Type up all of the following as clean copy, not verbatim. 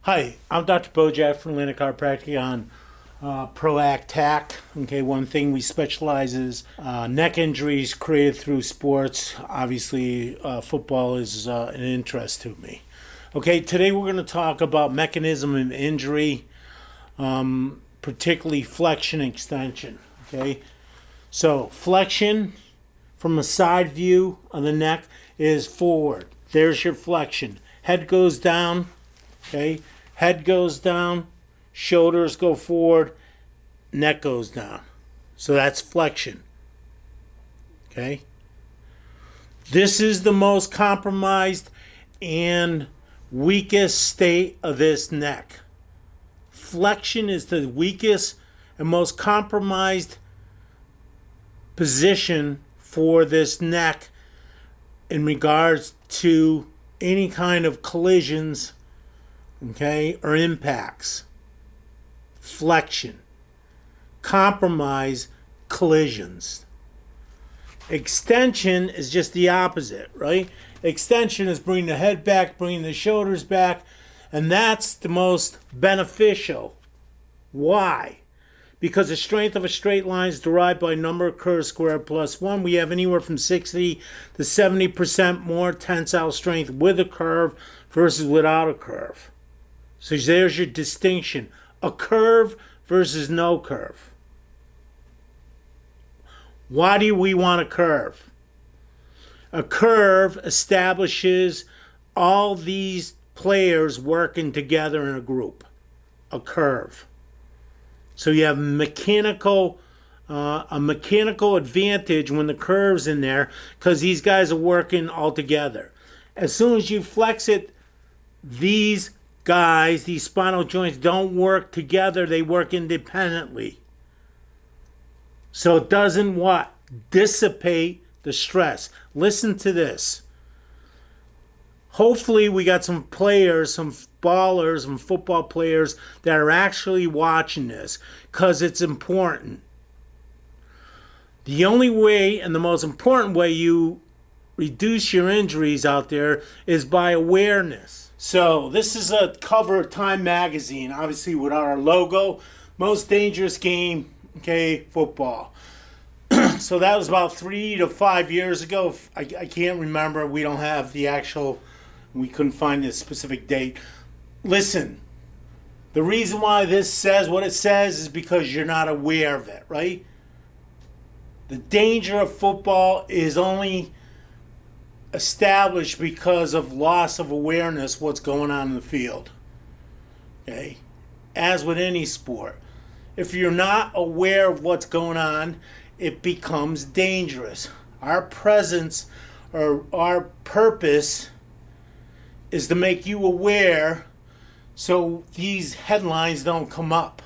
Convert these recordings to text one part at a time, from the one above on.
Hi, I'm Dr. Bojack from Atlantic Chiropractic on Proact TAC. Okay, one thing we specialize is neck injuries created through sports. Obviously, football is an interest to me. Okay, today we're going to talk about mechanism of injury, particularly flexion extension. Okay, so flexion from a side view of the neck is forward. There's your flexion. Head goes down. Okay, head goes down, shoulders go forward, neck goes down. So that's flexion. Okay? This is the most compromised and weakest state of this neck. Flexion is the weakest and most compromised position for this neck in regards to any kind of collisions, okay, or impacts. Flexion. Compromise, collisions. Extension is just the opposite, right? Extension is bringing the head back, bringing the shoulders back, and that's the most beneficial. Why? Because the strength of a straight line is derived by number of curves squared plus 1. We have anywhere from 60 to 70% more tensile strength with a curve versus without a curve. So there's your distinction. A curve versus no curve. Why do we want a curve? A curve establishes all these players working together in a group. A curve. So you have a mechanical advantage when the curve's in there because these guys are working all together. As soon as you flex it, these guys, these spinal joints don't work together. They work independently. So it doesn't what? Dissipate the stress. Listen to this. Hopefully we got some players, some ballers, some football players that are actually watching this because it's important. The only way and the most important way you reduce your injuries out there is by awareness. So this is a cover of Time magazine, obviously with our logo. Most dangerous game, okay, football. So that was about 3 to 5 years ago. I can't remember. We don't have the actual, we couldn't find the specific date. Listen, the reason why this says what it says is because you're not aware of it, right? The danger of football is only established because of loss of awareness what's going on in the field. Okay? As with any sport. If you're not aware of what's going on, it becomes dangerous. Our presence or our purpose is to make you aware so these headlines don't come up.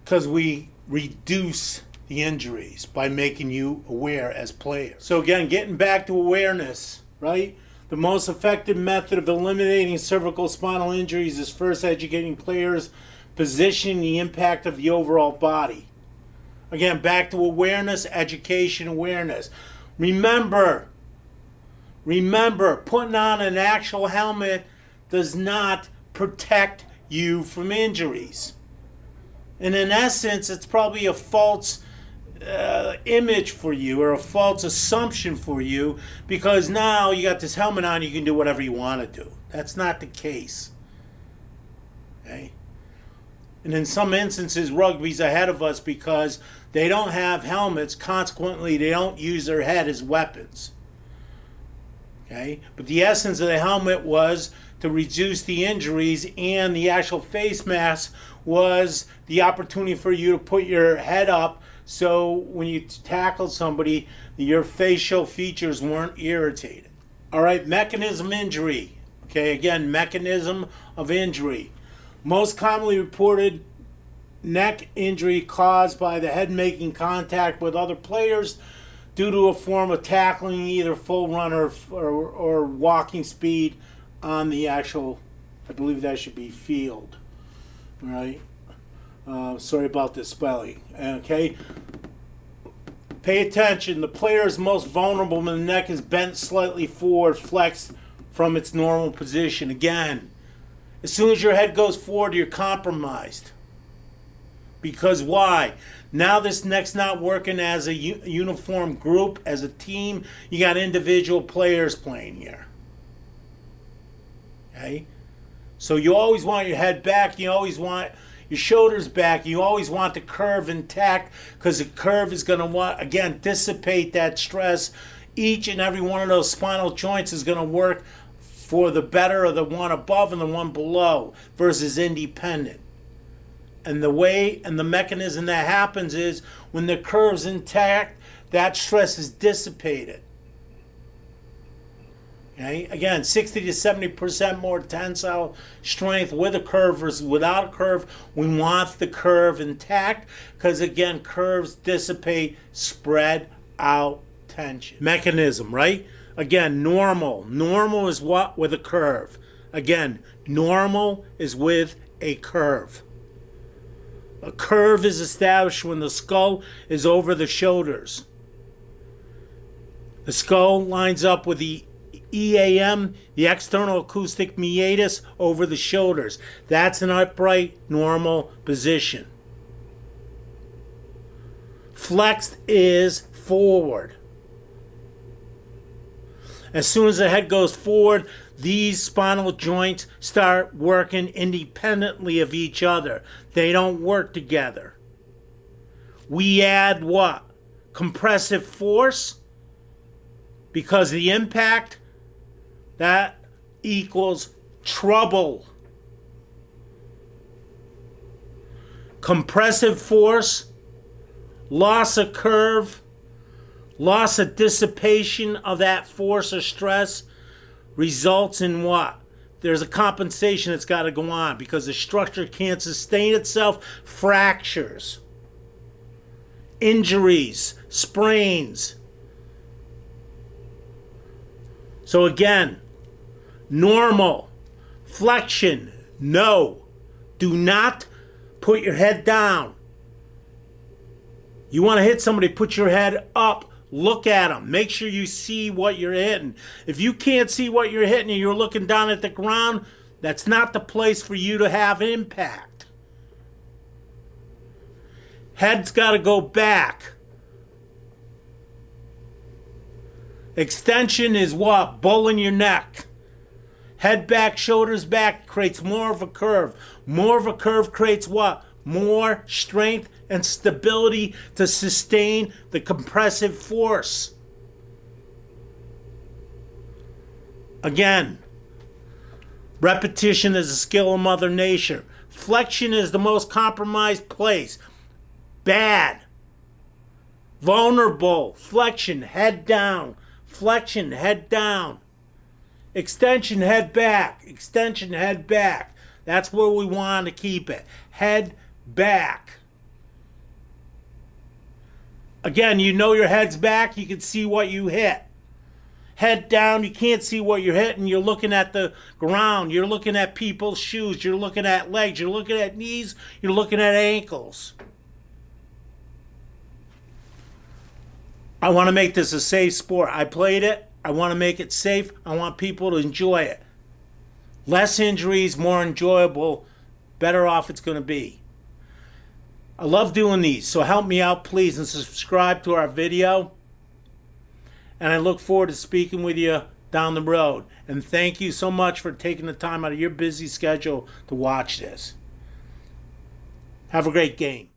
Because we reduce the injuries by making you aware as players. So again, getting back to awareness, right? The most effective method of eliminating cervical spinal injuries is first educating players, positioning the impact of the overall body. Again, back to awareness, education, awareness. Remember, putting on an actual helmet does not protect you from injuries. And in essence, it's probably a false image for you or a false assumption for you because now you got this helmet on, you can do whatever you want to do. That's not the case. Okay? And in some instances, rugby's ahead of us because they don't have helmets. Consequently, they don't use their head as weapons. Okay? But the essence of the helmet was to reduce the injuries, and the actual face mask was the opportunity for you to put your head up so when you tackle somebody, your facial features weren't irritated. All right, mechanism injury. Okay, again, mechanism of injury. Most commonly reported neck injury caused by the head making contact with other players due to a form of tackling, either full run or walking speed on the actual, I believe that should be field. All right. Sorry about the spelling. Okay. Pay attention. The player is most vulnerable when the neck is bent slightly forward, flexed from its normal position. Again, As soon as your head goes forward, you're compromised. Because why? Now this neck's not working as a uniform group, as a team. You got individual players playing here. Okay? So you always want your head back. You always want your shoulders back. You always want the curve intact, because the curve is going to, again, dissipate that stress. Each and every one of those spinal joints is going to work for the better of the one above and the one below versus independent. And the way and the mechanism that happens is when the curve's intact, that stress is dissipated. Okay? Again, 60 to 70% more tensile strength with a curve versus without a curve. We want the curve intact because, again, curves dissipate, spread out tension. Mechanism, right? Again, normal. Normal is what? With a curve. Again, normal is with a curve. A curve is established when the skull is over the shoulders. The skull lines up with the EAM, the external acoustic meatus, over the shoulders. That's an upright, normal position. Flexed is forward. As soon as the head goes forward, these spinal joints start working independently of each other. They don't work together. We add what? Compressive force, because the impact, that equals trouble. Compressive force, loss of curve, loss of dissipation of that force or stress results in what? There's a compensation that's got to go on because the structure can't sustain itself. Fractures, injuries, sprains. So again, normal, flexion, no. Do not put your head down. You want to hit somebody, put your head up. Look at them. Make sure you see what you're hitting. If you can't see what you're hitting and you're looking down at the ground, that's not the place for you to have impact. Head's got to go back. Extension is what? Bowling your neck. Head back, shoulders back creates more of a curve. More of a curve creates what? More strength and stability to sustain the compressive force. Again, repetition is a skill of Mother Nature. Flexion is the most compromised place. Bad. Vulnerable. Flexion, head down. Flexion, head down. Extension, head back. Extension, head back. That's where we want to keep it. Head back. Again, you know your head's back, you can see what you hit. Head down, you can't see what you're hitting. You're looking at the ground. You're looking at people's shoes. You're looking at legs. You're looking at knees. You're looking at ankles. I want to make this a safe sport. I played it. I want to make it safe. I want people to enjoy it. Less injuries, more enjoyable, better off it's going to be. I love doing these, so help me out, please, and subscribe to our video. And I look forward to speaking with you down the road. And thank you so much for taking the time out of your busy schedule to watch this. Have a great game.